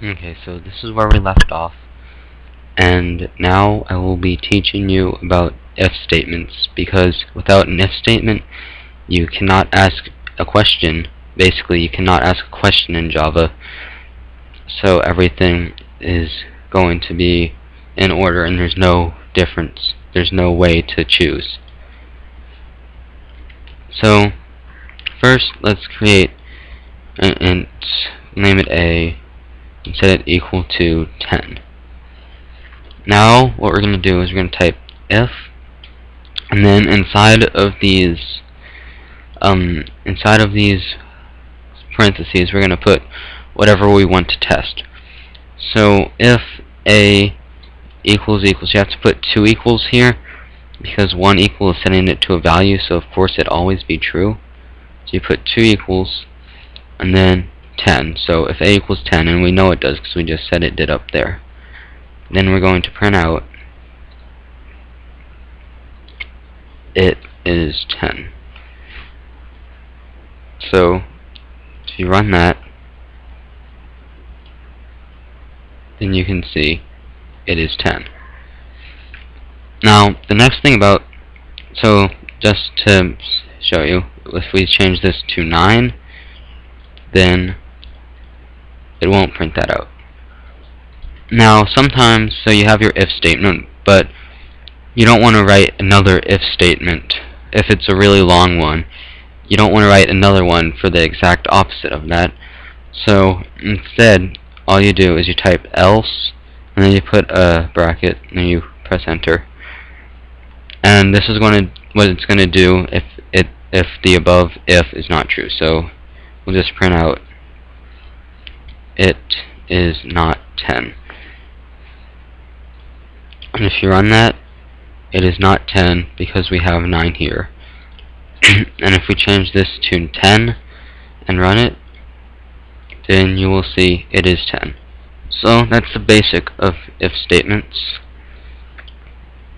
Okay, so this is where we left off, and now I will be teaching you about if statements, because without an if statement you cannot ask a question. Basically, you cannot ask a question in Java, so everything is going to be in order and there's no difference. There's no way to choose. So first let's create and name it A and set it equal to 10. Now what we're going to do is we're going to type if, and then inside of these parentheses we're going to put whatever we want to test. So if A equals, you have to put two equals here because one equal is setting it to a value, so of course it always be true. So you put two equals and then 10. So if A equals 10, and we know it does because we just said it did up there, then we're going to print out it is 10. So if you run that, then you can see it is 10. Now the next thing about, so just to show you, if we change this to 9, then it won't print that out. Now sometimes, so you have your if statement, but you don't want to write another if statement. If it's a really long one, you don't want to write another one for the exact opposite of that. So instead, all you do is you type else, and then you put a bracket, and then you press enter. And this is going to, what it's going to do if the above if is not true. So we'll just print out it is not 10. And if you run that, it is not 10 because we have 9 here. And if we change this to 10 and run it, then you will see it is 10. So that's the basic of if statements.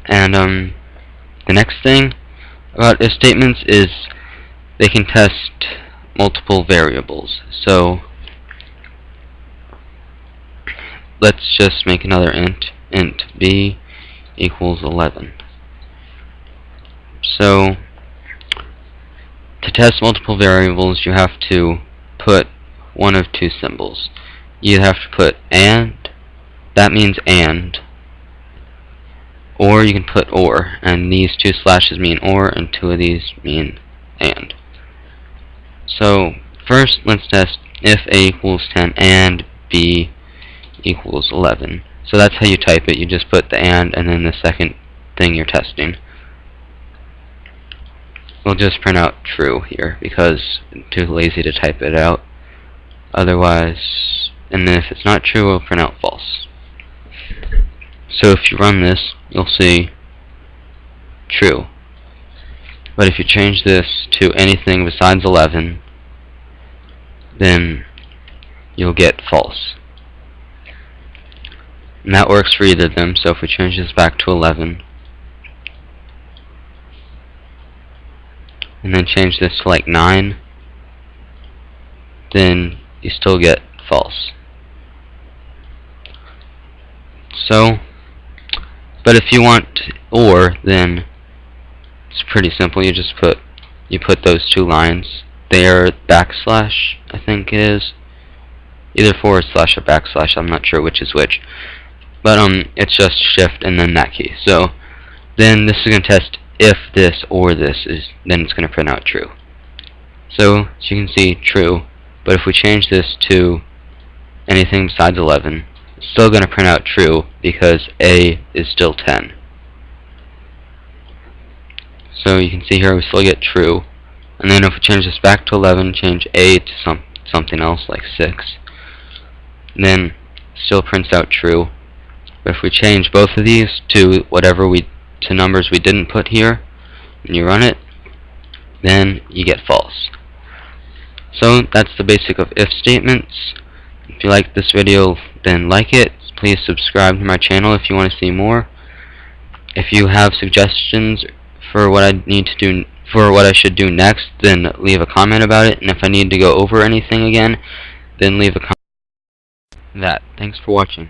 And the next thing about if statements is they can test multiple variables. So let's just make another int b equals 11. So to test multiple variables, you have to put one of two symbols. You have to put and, that means and, or you can put or, and these two slashes mean or, and two of these mean and. So first let's test if A equals 10 and B equals 11. So that's how you type it. You just put the and then the second thing you're testing. We'll just print out true here because I'm too lazy to type it out. Otherwise, and then if it's not true, we'll print out false. So if you run this, you'll see true. But if you change this to anything besides 11, then you'll get false. And that works for either of them. So if we change this back to 11, and then change this to like 9, then you still get false. So, but if you want or, then it's pretty simple. You just put those two lines. They are backslash, I think it is, either forward slash or backslash. I'm not sure which is which, but it's just shift and then that key. So then this is going to test if this or this is, then it's going to print out true. So as you can see, true. But if we change this to anything besides 11, it's still going to print out true because A is still 10. So you can see here we still get true. And then if we change this back to 11, change A to something else like 6, then it still prints out true. But if we change both of these to to numbers we didn't put here, and you run it, then you get false. So that's the basic of if statements. If you like this video, then like it. Please subscribe to my channel if you want to see more. If you have suggestions for what I should do next, then leave a comment about it. And if I need to go over anything again, then leave a comment. that. Thanks for watching.